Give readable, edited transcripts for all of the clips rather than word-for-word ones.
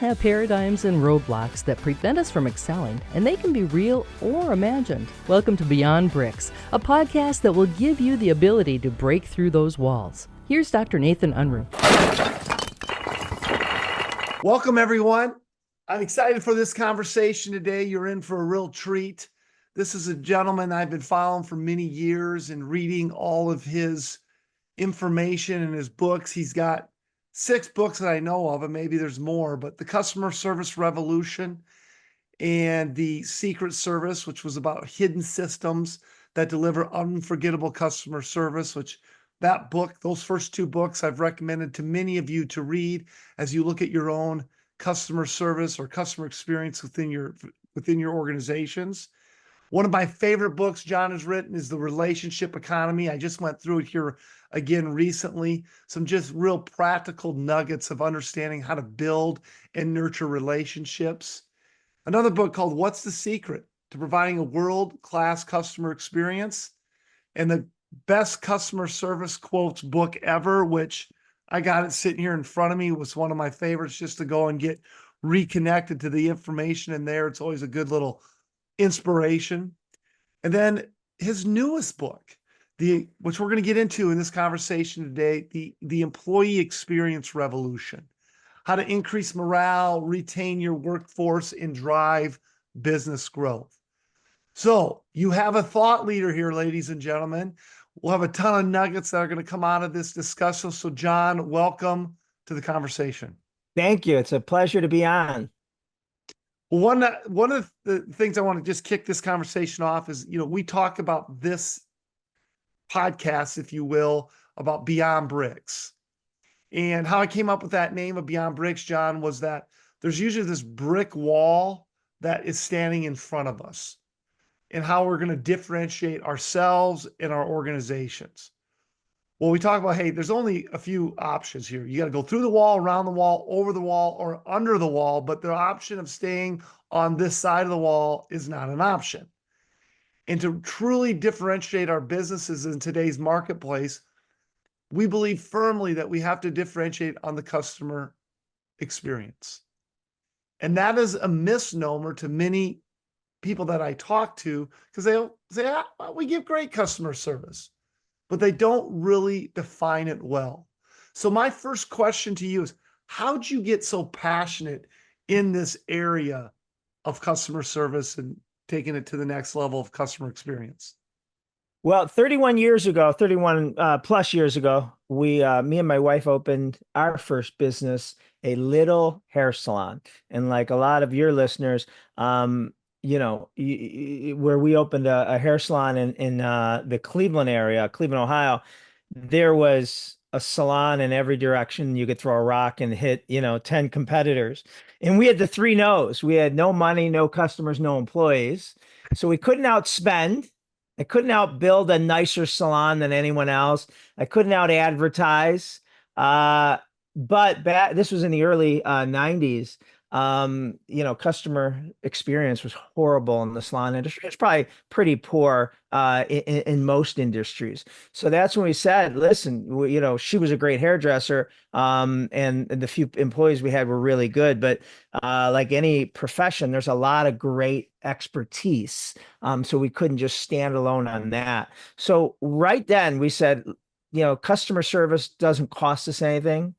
Have paradigms and roadblocks that prevent us from excelling, and they can be real or imagined. Welcome to Beyond Bricks, a podcast that will give you the ability to break through those walls. Here's Dr. Nathan Unruh. Welcome, everyone. I'm excited for this conversation today. You're in for a real treat. This is a gentleman I've been following for many years and reading all of his information and his books. He's got 6 books that I know of, and maybe there's more, but The Customer Service Revolution and The Secret Service, which was about hidden systems that deliver unforgettable customer service, which that book, those first 2 books I've recommended to many of you to read as you look at your own customer service or customer experience within your organizations. One of my favorite books John has written is The Relationship Economy. I just went through it here again recently. Some just real practical nuggets of understanding how to build and nurture relationships. Another book called What's the Secret to Providing a World-Class Customer Experience, and the best customer service quotes book ever, which I got it sitting here in front of me, was one of my favorites just to go and get reconnected to the information in there. It's always a good little inspiration. And then his newest book, which we're going to get into in this conversation today, the Employee Experience Revolution: How to Increase Morale, Retain Your Workforce, and Drive Business Growth. So you have a thought leader here, ladies and gentlemen. We'll have a ton of nuggets that are going to come out of this discussion. So John, welcome to the conversation. Thank you. It's a pleasure to be on. Well, one of the things I want to just kick this conversation off is, we talk about this podcast, if you will, about Beyond Bricks. And how I came up with that name of Beyond Bricks, John, was that there's usually this brick wall that is standing in front of us, and how we're going to differentiate ourselves and our organizations. Well, we talk about, hey, there's only a few options here. You got to go through the wall, around the wall, over the wall, or under the wall, but the option of staying on this side of the wall is not an option. And to truly differentiate our businesses in today's marketplace, we believe firmly that we have to differentiate on the customer experience. And that is a misnomer to many people that I talk to, because they'll say, well, we give great customer service, but they don't really define it well. So my first question to you is, how'd you get so passionate in this area of customer service and taking it to the next level of customer experience? Well, 31 plus years ago, me and my wife opened our first business, a little hair salon. And like a lot of your listeners, where we opened a hair salon in the Cleveland area, Cleveland, Ohio, there was a salon in every direction. You could throw a rock and hit, 10 competitors. And we had the 3 no's. We had no money, no customers, no employees. So we couldn't outspend. I couldn't outbuild a nicer salon than anyone else. I couldn't out advertise. But this was in the early 90s. Customer experience was horrible in the salon industry. It's probably pretty poor in most industries. So that's when we said, listen, she was a great hairdresser, and the few employees we had were really good. But like any profession, there's a lot of great expertise. So we couldn't just stand alone on that. So right then we said, customer service doesn't cost us anything.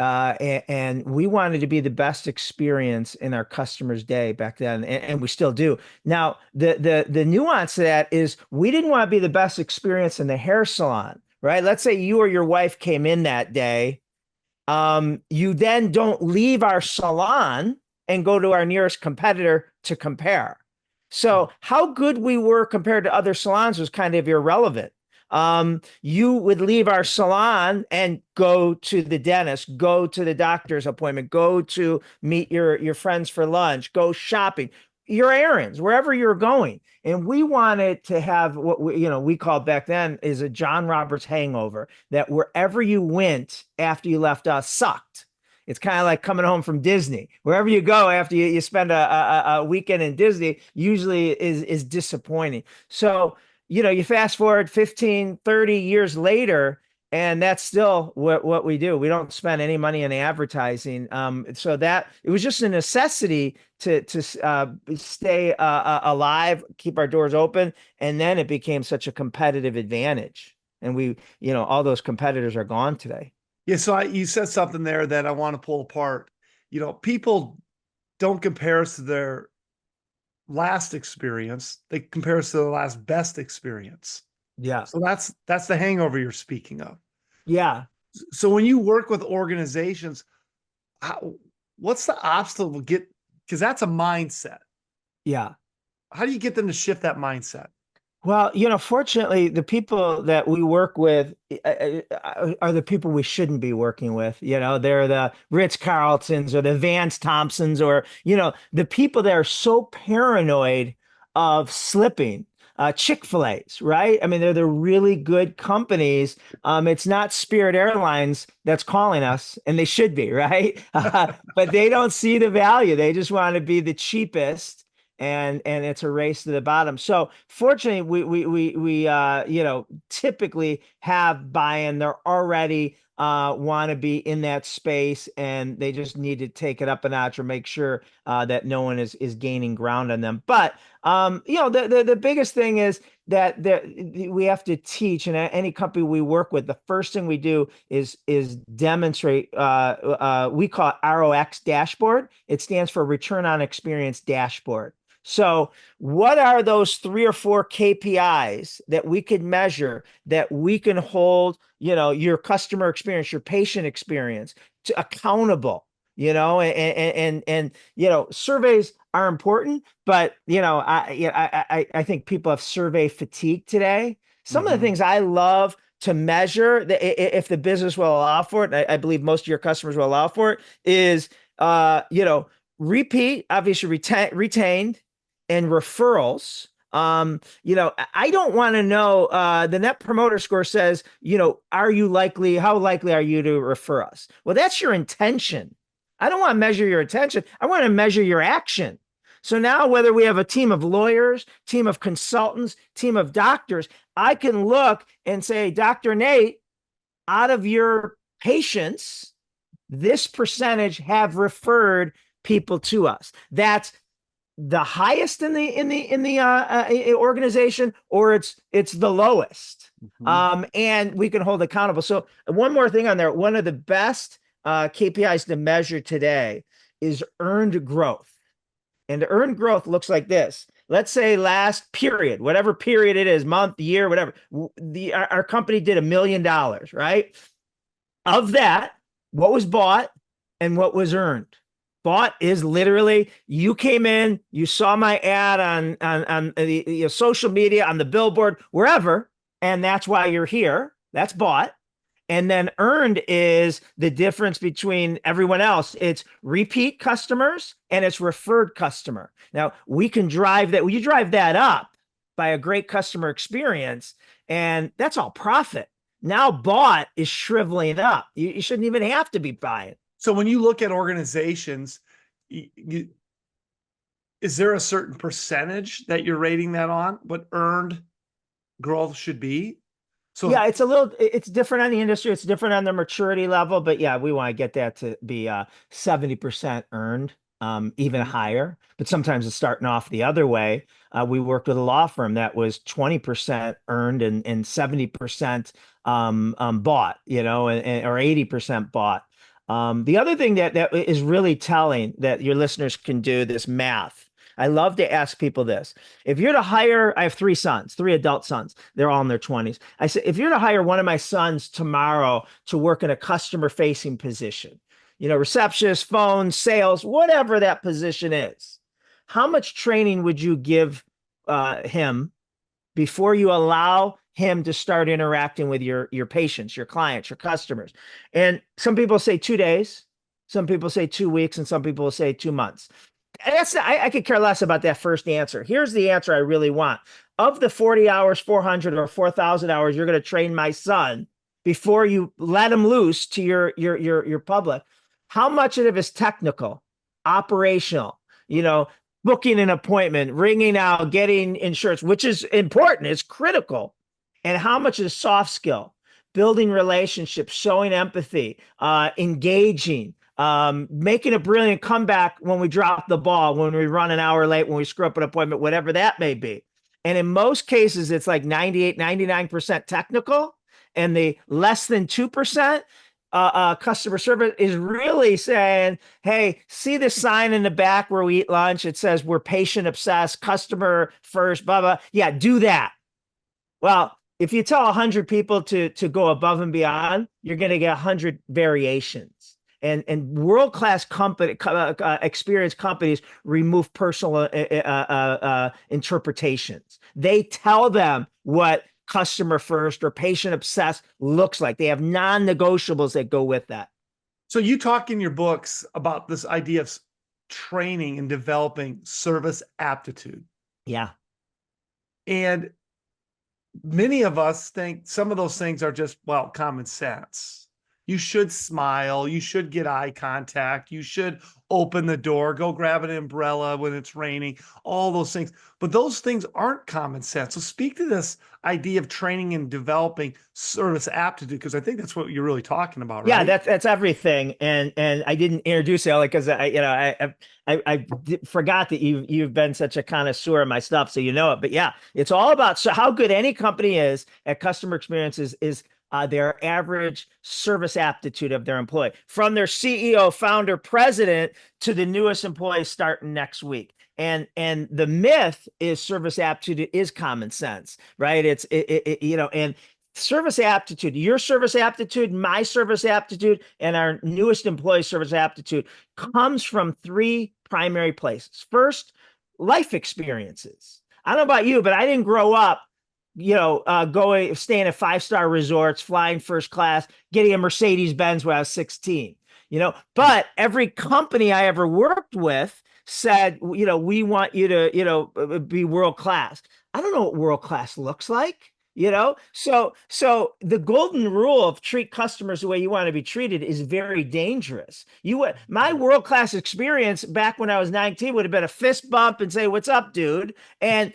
And we wanted to be the best experience in our customers' day back then, and we still do. Now, the nuance to that is we didn't want to be the best experience in the hair salon, right? Let's say you or your wife came in that day. You then don't leave our salon and go to our nearest competitor to compare. So how good we were compared to other salons was kind of irrelevant. You would leave our salon and go to the dentist, go to the doctor's appointment, go to meet your friends for lunch, go shopping, your errands, wherever you're going. And we wanted to have what we called back then is a John Roberts hangover, that wherever you went after you left us sucked. It's kind of like coming home from Disney. Wherever you go after you spend a weekend in Disney, usually is disappointing. So you fast forward 15, 30 years later, And that's still what we do. We don't spend any money in advertising. So that it was just a necessity to stay alive, keep our doors open, and then it became such a competitive advantage. And all those competitors are gone today. Yeah. So you said something there that I want to pull apart. People don't compare us to their last experience. They compare us to the last best experience. Yeah. So that's the hangover you're speaking of. Yeah. So when you work with organizations, what's the obstacle because that's a mindset. Yeah. How do you get them to shift that mindset? Well, fortunately, the people that we work with are the people we shouldn't be working with. They're the Ritz-Carltons or the Vance Thompsons or, the people that are so paranoid of slipping. Chick-fil-A's, right? I mean, they're the really good companies. It's not Spirit Airlines that's calling us, and they should be, right? But they don't see the value. They just want to be the cheapest. And it's a race to the bottom. So fortunately, we typically have buy-in. They're already want to be in that space, and they just need to take it up a notch or make sure that no one is gaining ground on them. But the biggest thing is that we have to teach, and any company we work with, the first thing we do is demonstrate. We call it ROX dashboard. It stands for Return on Experience Dashboard. So what are those 3 or 4 KPIs that we could measure that we can hold, your customer experience, your patient experience to accountable, and surveys are important, but, I think people have survey fatigue today. Some of the things I love to measure, if the business will allow for it, and I believe most of your customers will allow for it, is, repeat, obviously retained, and referrals. I don't want to know, the net promoter score says, how likely are you to refer us? Well, that's your intention. I don't want to measure your intention. I want to measure your action. So now whether we have a team of lawyers, team of consultants, team of doctors, I can look and say, Dr. Nate, out of your patients, this percentage have referred people to us. That's the highest in the organization, or it's the lowest. And we can hold accountable. So one more thing on there. One of the best KPIs to measure today is earned growth. And earned growth looks like this. Let's say last period, whatever period it is, month, year, whatever, our company did $1 million, right? Of that, what was bought and what was earned? Bought is literally you came in, you saw my ad on the social media, on the billboard, wherever, and that's why you're here. That's bought. And then earned is the difference between everyone else. It's repeat customers and it's referred customer. Now we can drive that. You drive that up by a great customer experience, and that's all profit. Now bought is shriveling up. You shouldn't even have to be buying. So when you look at organizations, is there a certain percentage that you're rating that on, what earned growth should be? So yeah, it's different on the industry. It's different on the maturity level, but yeah, we want to get that to be 70% earned, even higher, but sometimes it's starting off the other way. We worked with a law firm that was 20% earned and 70% bought, or 80% bought. The other thing that is really telling that your listeners can do this math. I love to ask people this. If you're to hire, I have 3 sons, 3 adult sons. They're all in their 20s. I said, if you're to hire one of my sons tomorrow to work in a customer facing position, receptionist, phone, sales, whatever that position is, how much training would you give him before you allow him to start interacting with your patients, your clients, your customers? And some people say 2 days, some people say 2 weeks, and some people say 2 months. I could care less about that first answer. Here's the answer I really want. Of the 40 hours, 400 or 4,000 hours you're going to train my son before you let him loose to your public, how much of it is technical, operational, booking an appointment, ringing out, getting insurance, which is important, it's critical. And how much is soft skill? building relationships, showing empathy, engaging, making a brilliant comeback when we drop the ball, when we run an hour late, when we screw up an appointment, whatever that may be. And in most cases, it's like 98, 99% technical, and the less than 2% customer service is really saying, hey, see the sign in the back where we eat lunch? It says we're patient obsessed, customer first, blah, blah. Yeah, do that. Well, if you tell 100 people to go above and beyond, you're going to get 100 variations. And world-class company experienced companies remove personal interpretations. They tell them what customer first or patient obsessed looks like. They have non-negotiables that go with that. So you talk in your books about this idea of training and developing service aptitude. Yeah. And many of us think some of those things are just, well, common sense. You should smile. You should get eye contact. You should open the door, go grab an umbrella when it's raining, all those things. But those things aren't common sense. So speak to this idea of training and developing service aptitude, because I think that's what you're really talking about, right? Yeah, that's everything. And I didn't introduce it because I forgot that you've been such a connoisseur of my stuff, so you know it. But yeah, it's all about how good any company is at customer experiences is their average service aptitude of their employee, from their CEO, founder, president to the newest employee starting next week. And the myth is service aptitude is common sense, right? And service aptitude, your service aptitude, my service aptitude, and our newest employee service aptitude comes from three primary places. First, life experiences. I don't know about you, but I didn't grow up staying at 5-star resorts, flying first class, getting a Mercedes-Benz when I was 16, but every company I ever worked with said, we want you to, be world-class. I don't know what world-class looks like. So the golden rule of treat customers the way you want to be treated is very dangerous. My world-class experience back when I was 19 would have been a fist bump and say, "What's up, dude?" And,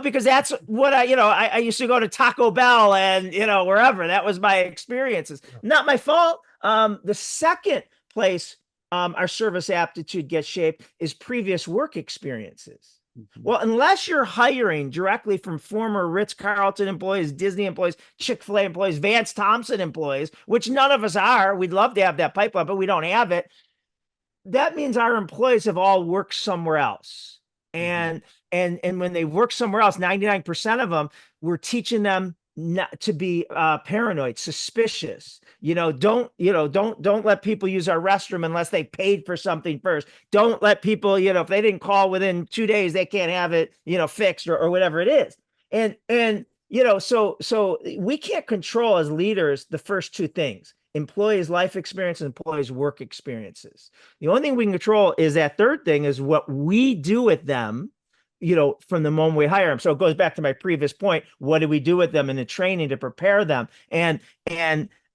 because that's what I used to go to Taco Bell and, wherever. That was my experiences. Not my fault. The second place our service aptitude gets shaped is previous work experiences. Well, unless you're hiring directly from former Ritz-Carlton employees, Disney employees, Chick-fil-A employees, Vance Thompson employees, which none of us are, we'd love to have that pipeline, but we don't have it. That means our employees have all worked somewhere else. And when they work somewhere else, 99% of them, we're teaching them not to be paranoid, suspicious. Don't let people use our restroom unless they paid for something first. Don't let people, if they didn't call within 2 days, they can't have it, fixed or whatever it is. And so we can't control as leaders the first two things: employees' life experience and employees' work experiences. The only thing we can control is that third thing, is what we do with them, from the moment we hire them. So it goes back to my previous point. What do we do with them in the training to prepare them? And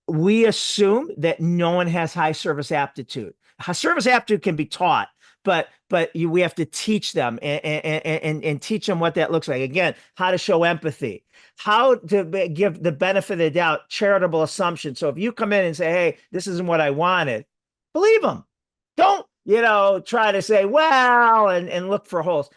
we assume that no one has high service aptitude. Service aptitude can be taught, but we have to teach them and teach them what that looks like. Again, how to show empathy, how to give the benefit of the doubt, charitable assumption. So if you come in and say, "Hey, this isn't what I wanted," believe them. Don't, try to say, "Well," and look for holes.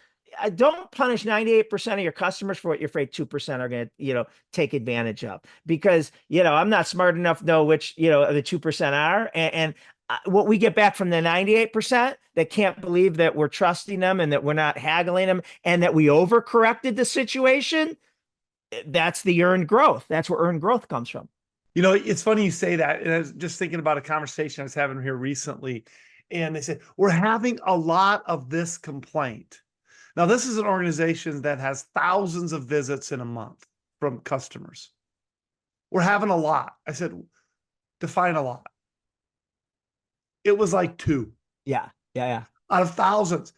Don't punish 98% of your customers for what you're afraid 2% are going to, take advantage of, because, I'm not smart enough to know which, the 2% are. And what we get back from the 98% that can't believe that we're trusting them and that we're not haggling them and that we overcorrected the situation, that's the earned growth. That's where earned growth comes from. It's funny you say that. And I was just thinking about a conversation I was having here recently, and they said, we're having a lot of this complaint. Now, this is an organization that has thousands of visits in a month from customers. We're having a lot. I said, define a lot. It was like 2. Yeah. Out of thousands.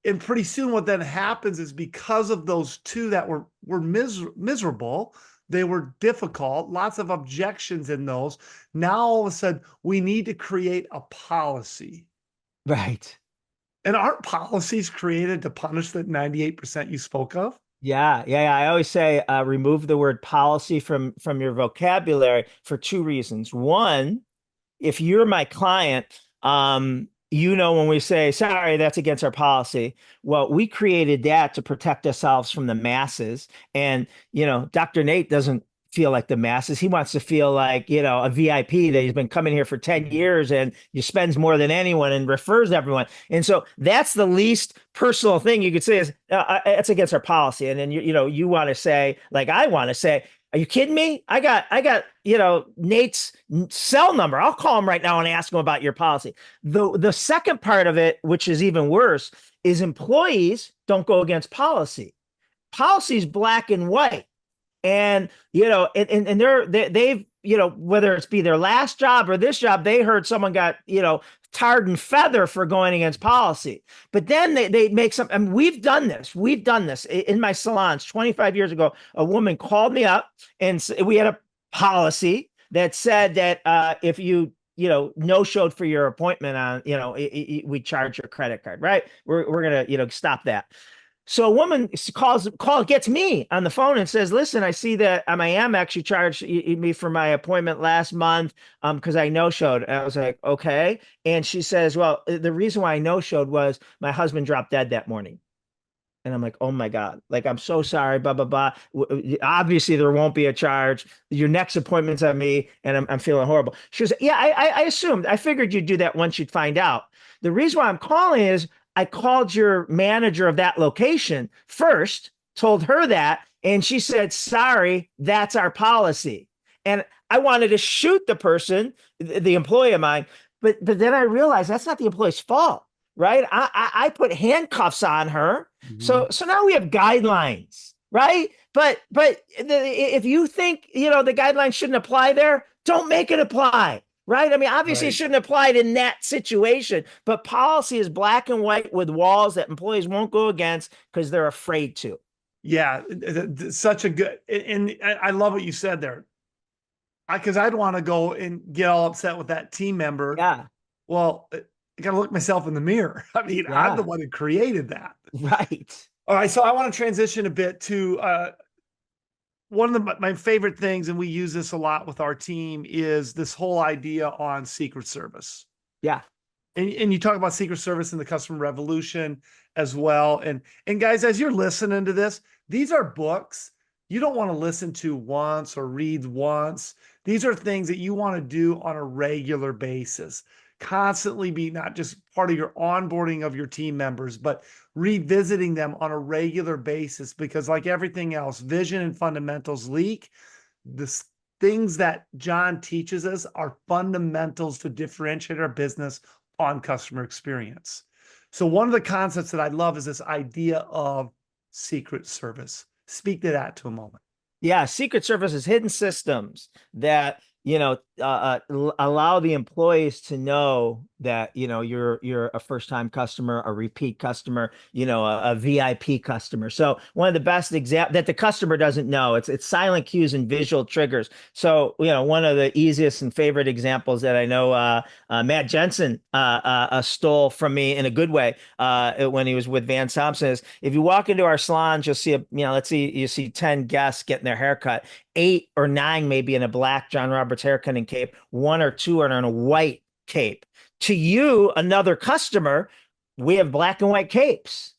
And pretty soon what then happens is, because of those 2 that were miserable, they were difficult, lots of objections in those. Now, all of a sudden, we need to create a policy. Right. And aren't policies created to punish the 98% you spoke of? Yeah. I always say remove the word policy from your vocabulary for two reasons. One, if you're my client, when we say, sorry, that's against our policy. Well, we created that to protect ourselves from the masses. And, Dr. Nate doesn't feel like the masses. He wants to feel like, a VIP that he's been coming here for 10 years and he spends more than anyone and refers everyone. And so that's the least personal thing you could say is it's against our policy. And then, you want to say, like I want to say, are you kidding me? I got, Nate's cell number. I'll call him right now and ask him about your policy. The second part of it, which is even worse, is employees don't go against policy. Policy is black and white. And, they've, whether it's be their last job or this job, they heard someone got, tarred and feather for going against policy. But then they make some, and we've done this in my salons 25 years ago. A woman called me up and we had a policy that said that if you no-showed for your appointment on, we charge your credit card, right? We're gonna, stop that. So a woman gets me on the phone and says, listen, I see that my Amex, you charged me for my appointment last month because I no-showed. And I was like, okay. And she says, well, the reason why I no-showed was my husband dropped dead that morning. And I'm like, oh my God, like, I'm so sorry, blah, blah, blah. Obviously there won't be a charge. Your next appointment's on me and I'm feeling horrible. She was, yeah, I assumed, I figured you'd do that once you'd find out. The reason why I'm calling is I called your manager of that location first, told her that, and she said, sorry, that's our policy. And I wanted to shoot the person, the employee of mine, but then I realized that's not the employee's fault, right? I put handcuffs on her. Mhm. So now we have guidelines, right? But if you think, the guidelines shouldn't apply there, don't make it apply. Right. I mean, obviously, it Right. shouldn't apply in that situation, but policy is black and white with walls that employees won't go against because they're afraid to. Yeah, such a good, and I love what you said there. Because I'd want to go and get all upset with that team member. Yeah. Well, I got to look myself in the mirror. I mean, I'm the Yeah. one who created that. Right. All right, so I want to transition a bit to one of my favorite things, and we use this a lot with our team, is this whole idea on secret service. Yeah. And you talk about secret service in the customer revolution as well. And guys, as you're listening to this, these are books you don't want to listen to once or read once. These are things that you want to do on a regular basis. Constantly be not just part of your onboarding of your team members, but revisiting them on a regular basis, because like everything else, vision and fundamentals leak. The things that John teaches us are fundamentals to differentiate our business on customer experience. So one of the concepts that I love is this idea of secret service. Speak to that to a moment. Yeah. Secret Service is hidden systems that, allow the employees to know that, you're a first-time customer, a repeat customer, a VIP customer. So one of the best example that the customer doesn't know, it's silent cues and visual triggers. So, one of the easiest and favorite examples that I know, Matt Jensen stole from me in a good way when he was with Van Thompson is if you walk into our salons, you'll see, let's see, you see 10 guests getting their haircut. 8 or 9 maybe in a black John Roberts haircutting cape, 1 or 2 are in a white cape. To you, another customer, we have black and white capes.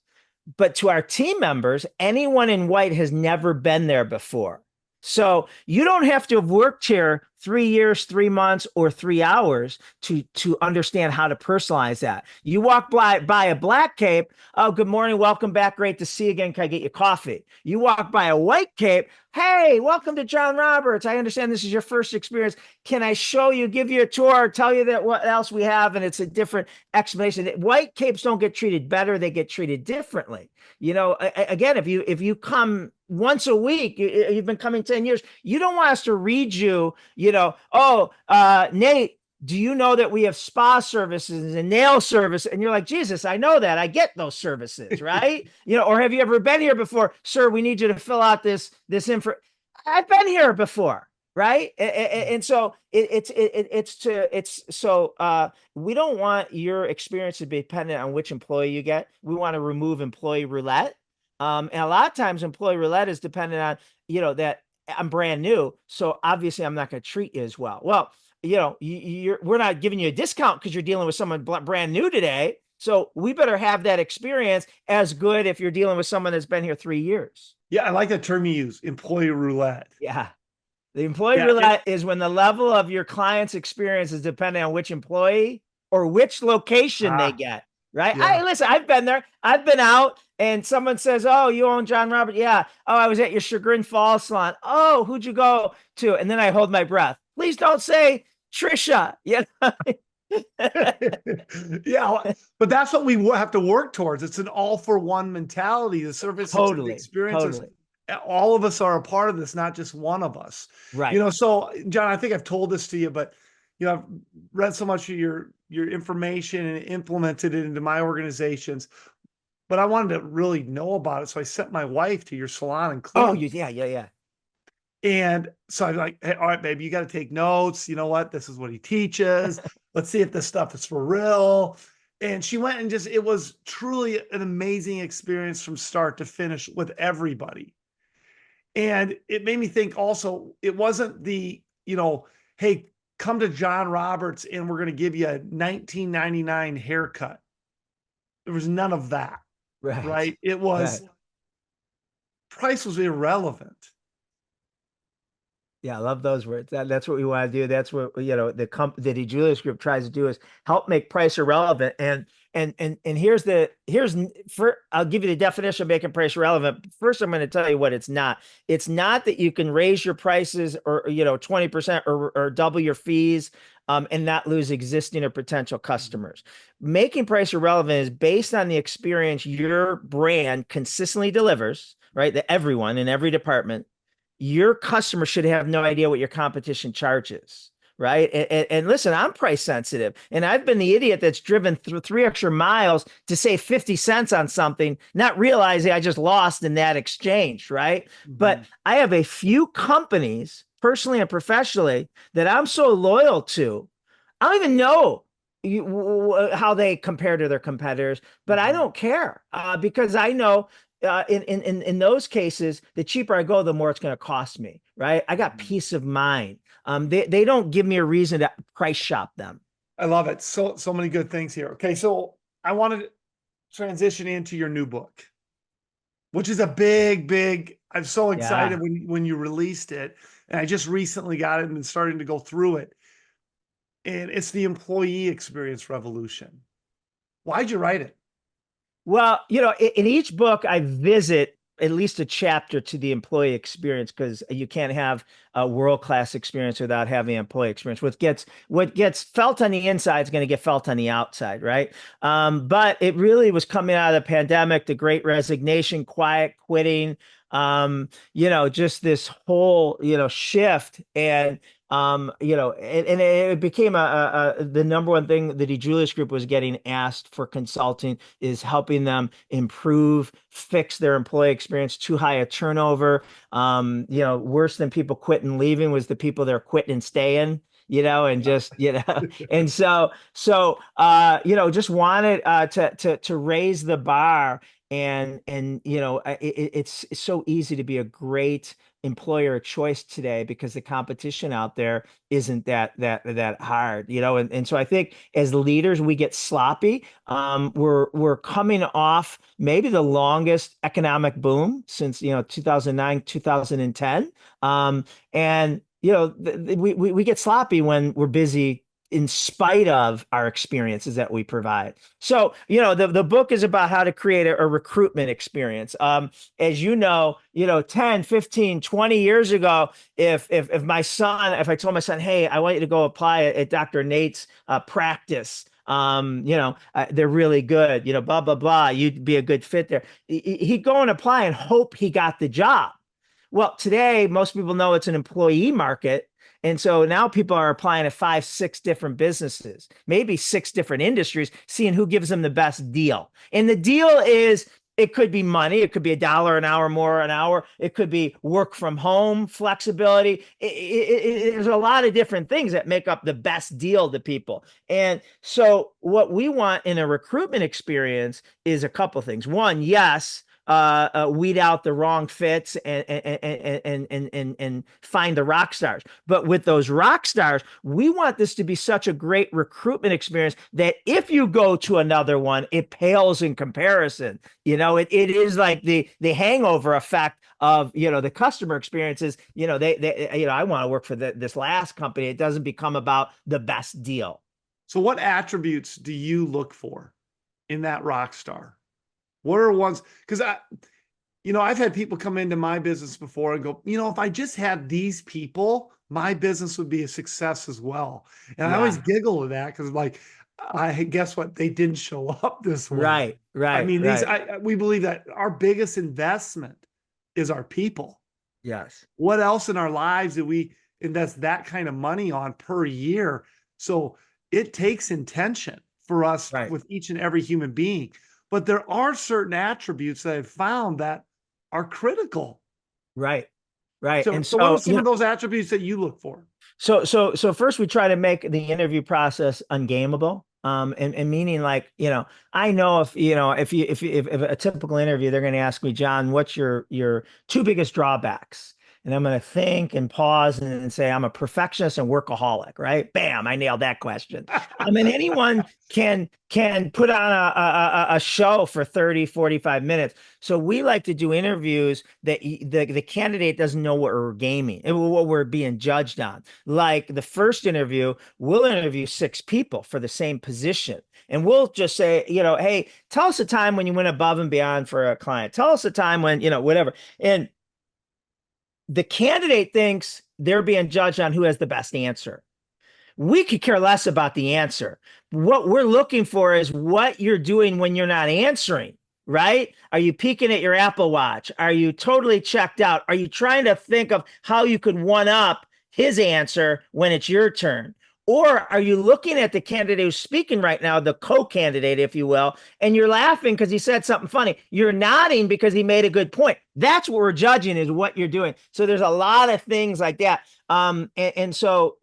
But to our team members, anyone in white has never been there before. So you don't have to have worked here 3 years, 3 months, or 3 hours to understand how to personalize that. You walk by a black cape. Oh, good morning. Welcome back. Great to see you again. Can I get you coffee? You walk by a white cape. Hey, welcome to John Roberts. I understand this is your first experience. Can I show you, give you a tour, tell you that what else we have? And it's a different explanation. White capes don't get treated better. They get treated differently. Again, if you come once a week, you've been coming 10 years, you don't want us to read you, Nate, do you know that we have spa services and nail service? And you're like, Jesus, I know that. I get those services, right? Or have you ever been here before? Sir, we need you to fill out this info. I've been here before, right? And so we don't want your experience to be dependent on which employee you get. We want to remove employee roulette. And a lot of times employee roulette is dependent on, that I'm brand new. So obviously I'm not going to treat you as well. Well, we're not giving you a discount because you're dealing with someone brand new today. So we better have that experience as good if you're dealing with someone that's been here 3 years. Yeah, I like that term you use, employee roulette. Yeah. The employee Yeah, roulette is when the level of your client's experience is dependent on which employee or which location they get, right? yeah. Listen, I've been there. I've been out and someone says, "Oh, you own John Robert?" Yeah. "Oh, I was at your Chagrin Falls salon." "Oh, who'd you go to?" And then I hold my breath. Please don't say Trisha. Yeah. Yeah, but that's what we have to work towards. It's an all for one mentality. The service Totally. experiences, Totally. all of us are a part of this, not just one of us. Right. So John, I think I've told this to you, but I've read so much of your information and implemented it into my organizations. But I wanted to really know about it, so I sent my wife to your salon in Oh, Cleveland. yeah. And so I'm like, "Hey, all right, baby, you got to take notes. You know what? This is what he teaches. Let's see if this stuff is for real." And she went and it was truly an amazing experience from start to finish with everybody. And it made me think also, it wasn't hey, come to John Roberts and we're going to give you a 1999 haircut. There was none of that, right? It was, price was irrelevant. Yeah, I love those words. That's what we want to do. That's what the DiJulius Group tries to do, is help make price irrelevant. And I'll give you the definition of making price irrelevant. First, I'm going to tell you what it's not. It's not that you can raise your prices or 20% or double your fees and not lose existing or potential customers. Making price irrelevant is based on the experience your brand consistently delivers, right? That everyone in every department. Your customer should have no idea what your competition charges, right? And listen, I'm price sensitive, and I've been the idiot that's driven through 3 extra miles to save 50 cents on something, not realizing I just lost in that exchange, right? Mm-hmm. But I have a few companies, personally and professionally, that I'm so loyal to. I don't even know how they compare to their competitors, but I don't care because I know in those cases, the cheaper I go, the more it's going to cost me, right? I got peace of mind. They don't give me a reason to price shop them. I love it. So many good things here. Okay, so I wanted to transition into your new book, which is a big. I'm so excited when you released it, and I just recently got it and been starting to go through it. And it's the Employee Experience Revolution. Why'd you write it? Well, in each book, I visit at least a chapter to the employee experience, because you can't have a world-class experience without having employee experience. What gets felt on the inside is going to get felt on the outside, right? But it really was coming out of the pandemic, the Great Resignation, quiet quitting, just this whole, shift. And and it became the number one thing the DiJulius Group was getting asked for consulting, is helping them improve, fix their employee experience. Too high a turnover. Worse than people quitting and leaving was the people that are quitting and staying. And just, and so, just wanted to raise the bar. And it's so easy to be a great employer of choice today because the competition out there isn't that hard, and so I think as leaders we get sloppy. We're coming off maybe the longest economic boom since 2009, 2010, and we get sloppy when we're busy in spite of our experiences that we provide. So, the book is about how to create a recruitment experience. As 10, 15, 20 years ago, if I told my son, "Hey, I want you to go apply at Dr. Nate's practice. They're really good, blah, blah, blah. You'd be a good fit there." He'd go and apply and hope he got the job. Well, today, most people know it's an employee market. And so now people are applying to 5, 6 different businesses, maybe 6 different industries, seeing who gives them the best deal. And the deal is, it could be money. It could be $1 an hour, more an hour. It could be work from home, flexibility. There's a lot of different things that make up the best deal to people. And so what we want in a recruitment experience is a couple things. One, yes, weed out the wrong fits and find the rock stars. But with those rock stars, we want this to be such a great recruitment experience that if you go to another one, it pales in comparison. It is like the hangover effect of, the customer experiences. I want to work for this last company. It doesn't become about the best deal. So what attributes do you look for in that rock star? What are ones? Because I've had people come into my business before and go, if I just had these people, my business would be a success as well. And I always giggle with that because like, I guess what? They didn't show up this way. Right. I mean, we believe that our biggest investment is our people. Yes. What else in our lives do we invest that kind of money on per year? So it takes intention for us with each and every human being. But there are certain attributes that I've found that are critical. Right. So what are some of those attributes that you look for? So first we try to make the interview process ungameable. And meaning like, I know if a typical interview, they're going to ask me, John, what's your two biggest drawbacks? And I'm going to think and pause and say, I'm a perfectionist and workaholic, right? Bam, I nailed that question. I mean, anyone can put on a show for 30, 45 minutes. So we like to do interviews that the candidate doesn't know what we're gaming, what we're being judged on. Like the first interview, we'll interview 6 people for the same position. And we'll just say, hey, tell us a time when you went above and beyond for a client. Tell us a time when, whatever. And the candidate thinks they're being judged on who has the best answer. We could care less about the answer. What we're looking for is what you're doing when you're not answering, right? Are you peeking at your Apple Watch? Are you totally checked out? Are you trying to think of how you could one up his answer when it's your turn? Or are you looking at the candidate who's speaking right now, the co-candidate, if you will, and you're laughing because he said something funny. You're nodding because he made a good point. That's what we're judging, is what you're doing. So there's a lot of things like that. And so,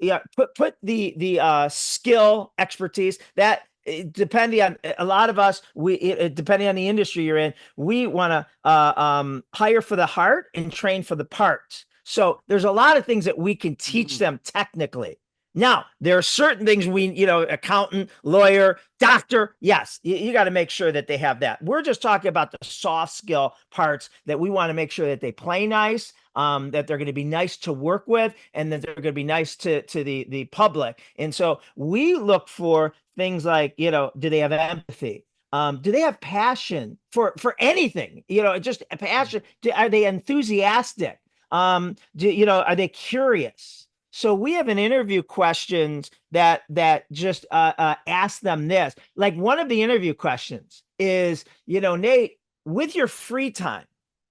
put the skill, expertise that, depending on a lot of us, depending on the industry you're in, we want to hire for the heart and train for the parts. So there's a lot of things that we can teach them technically. Now, there are certain things accountant, lawyer, doctor. Yes, you got to make sure that they have that. We're just talking about the soft skill parts that we want to make sure that they play nice, that they're going to be nice to work with, and that they're going to be nice to the public. And so we look for things like, do they have empathy? Do they have passion for anything? Just a passion. Are they enthusiastic? Are they curious? So we have an interview questions that just ask them this. Like one of the interview questions is, Nate, with your free time,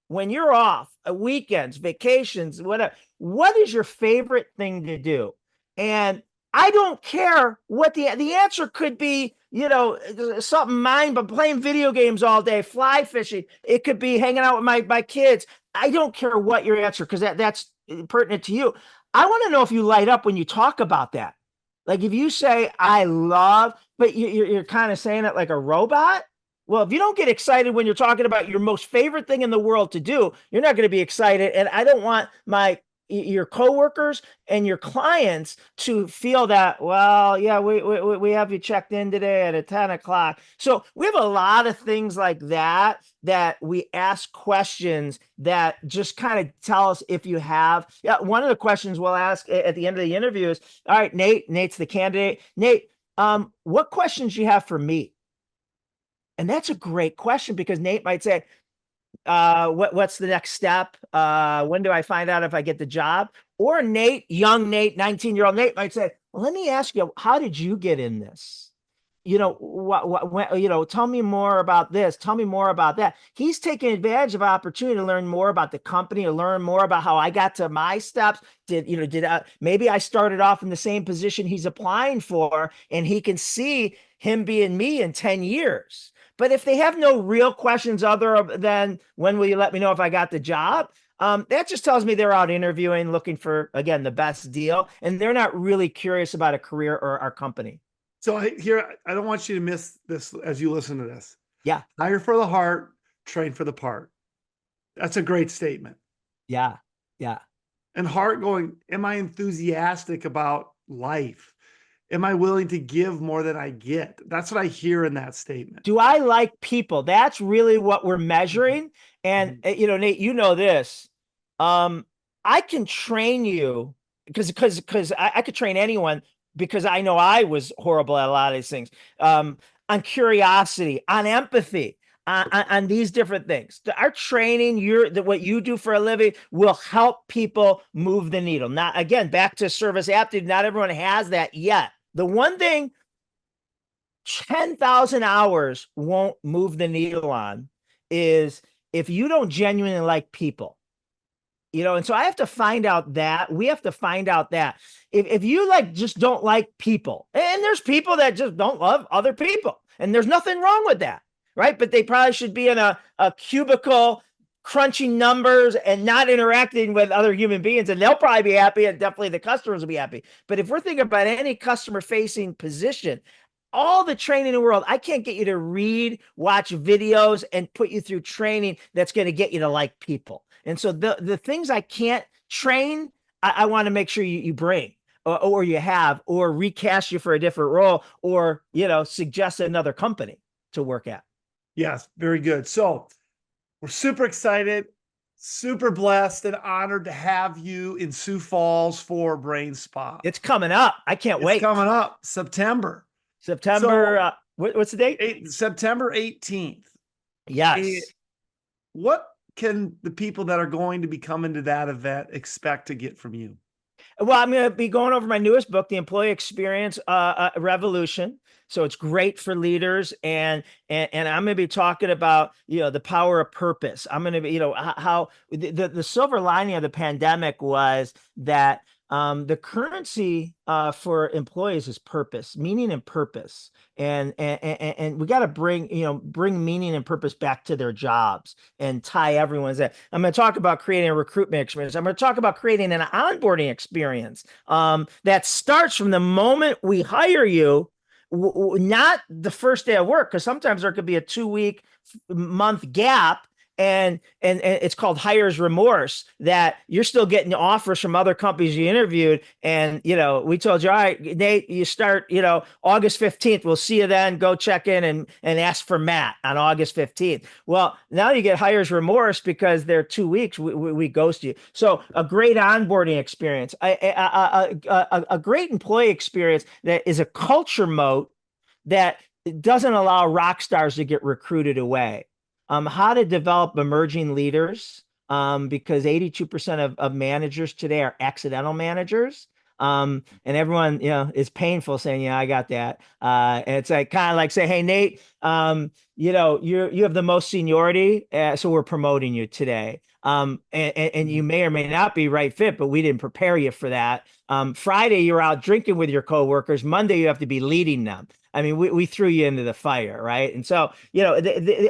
when you're off, weekends, vacations, whatever, what is your favorite thing to do? And I don't care what the answer could be, something mine, but playing video games all day, fly fishing. It could be hanging out with my kids. I don't care what your answer, because that's pertinent to you. I want to know if you light up when you talk about that. Like if you say, I love, but you're kind of saying it like a robot. Well, if you don't get excited when you're talking about your most favorite thing in the world to do, you're not going to be excited. And I don't want your coworkers and your clients to feel that, well, yeah, we have you checked in today at 10 o'clock. So we have a lot of things like that we ask questions that just kind of tell us if you have. Yeah, one of the questions we'll ask at the end of the interview is, all right, Nate's the candidate. Nate, what questions do you have for me? And that's a great question, because Nate might say, what's the next step? When do I find out if I get the job? Or Nate, young Nate, 19-year-old Nate might say, well, let me ask you, how did you get in this? Tell me more about this. Tell me more about that. He's taking advantage of opportunity to learn more about the company, to learn more about how I got to my steps. Maybe I started off in the same position he's applying for, and he can see him being me in 10 years. But if they have no real questions other than, when will you let me know if I got the job? That just tells me they're out interviewing, looking for, again, the best deal. And they're not really curious about a career or our company. So I don't want you to miss this as you listen to this. Yeah. Hire for the heart, train for the part. That's a great statement. Yeah. Yeah. And heart going, am I enthusiastic about life? Am I willing to give more than I get? That's what I hear in that statement. Do I like people? That's really what we're measuring. And Nate, you know this. I can train you because I could train anyone because I know I was horrible at a lot of these things. On curiosity, on empathy, on these different things. Our training, what you do for a living will help people move the needle. Now, again, back to service aptitude. Not everyone has that yet. The one thing 10,000 hours won't move the needle on is if you don't genuinely like people. And so I have to find out that we have to find out that if you just don't like people, and there's people that just don't love other people, and there's nothing wrong with that, right? But they probably should be in a cubicle crunching numbers and not interacting with other human beings, and they'll probably be happy, and definitely the customers will be happy. But if we're thinking about any customer facing position, all the training in the world, I can't get you to read, watch videos, and put you through training that's going to get you to like people. And so the things I can't train, I want to make sure you bring or you have, or recast you for a different role, or, suggest another company to work at. Yes, very good. So we're super excited, super blessed and honored to have you in Sioux Falls for Brain Spa. It's coming up. I can't wait. It's coming up September. So, what's the date? September 18th. Yes. What can the people that are going to be coming to that event expect to get from you? Well, I'm going to be going over my newest book, The Employee Experience Revolution. So it's great for leaders, and I'm going to be talking about the power of purpose. I'm going to be how the silver lining of the pandemic was that the currency for employees is purpose, meaning and purpose, and we got to bring meaning and purpose back to their jobs and tie everyone's in. I'm going to talk about creating a recruitment experience. I'm going to talk about creating an onboarding experience that starts from the moment we hire you, not the first day of work, because sometimes there could be a 2-week month gap. And it's called hires remorse, that you're still getting offers from other companies you interviewed. And, we told you, all right, Nate, you start, August 15th. We'll see you then. Go check in and ask for Matt on August 15th. Well, now you get hires remorse because they're 2 weeks. We ghost you. So a great onboarding experience, a great employee experience that is a culture moat that doesn't allow rock stars to get recruited away. How to develop emerging leaders, because 82% of managers today are accidental managers. And everyone, is painful saying, yeah, I got that. And it's kind of like say, hey, Nate, you have the most seniority. So we're promoting you today. And you may or may not be right fit, but we didn't prepare you for that. Friday, you're out drinking with your coworkers. Monday, you have to be leading them. I mean, we threw you into the fire, right? And so,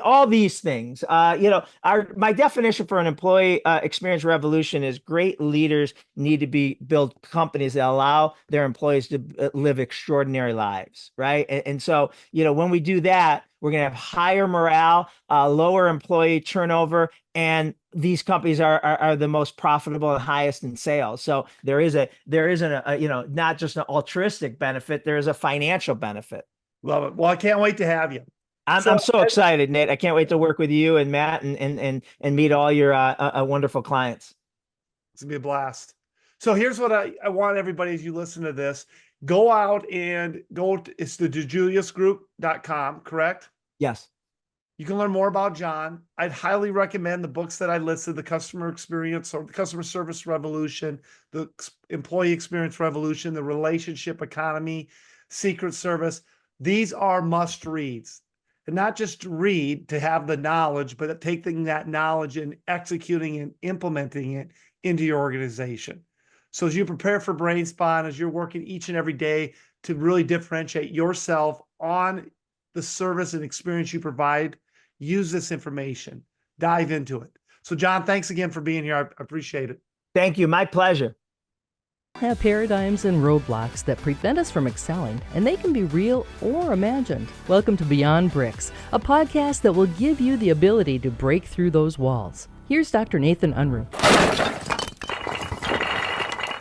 all these things, my definition for an employee experience revolution is great leaders need to build companies that allow their employees to live extraordinary lives, right? And so, when we do that, we're going to have higher morale, lower employee turnover, and these companies are the most profitable and highest in sales. So there isn't not just an altruistic benefit, there is a financial benefit. Love it. Well, I can't wait to have you. I'm so excited, Nate. I can't wait to work with you and Matt and meet all your wonderful clients. It's gonna be a blast. So here's what I want everybody, as you listen to this, go out and it's the DiJuliusGroup.com, correct? Yes. You can learn more about John. I'd highly recommend the books that I listed: The Customer Experience or the Customer Service Revolution, The Employee Experience Revolution, The Relationship Economy, Secret Service. These are must reads, and not just read to have the knowledge, but taking that knowledge and executing and implementing it into your organization. So as you prepare for Brain Spa, and as you're working each and every day to really differentiate yourself on the service and experience you provide, use this information, dive into it. So John, thanks again for being here. I appreciate it. Thank you. My pleasure. Have paradigms and roadblocks that prevent us from excelling, and they can be real or imagined. Welcome to Beyond Bricks, a podcast that will give you the ability to break through those walls. Here's Dr. Nathan Unruh.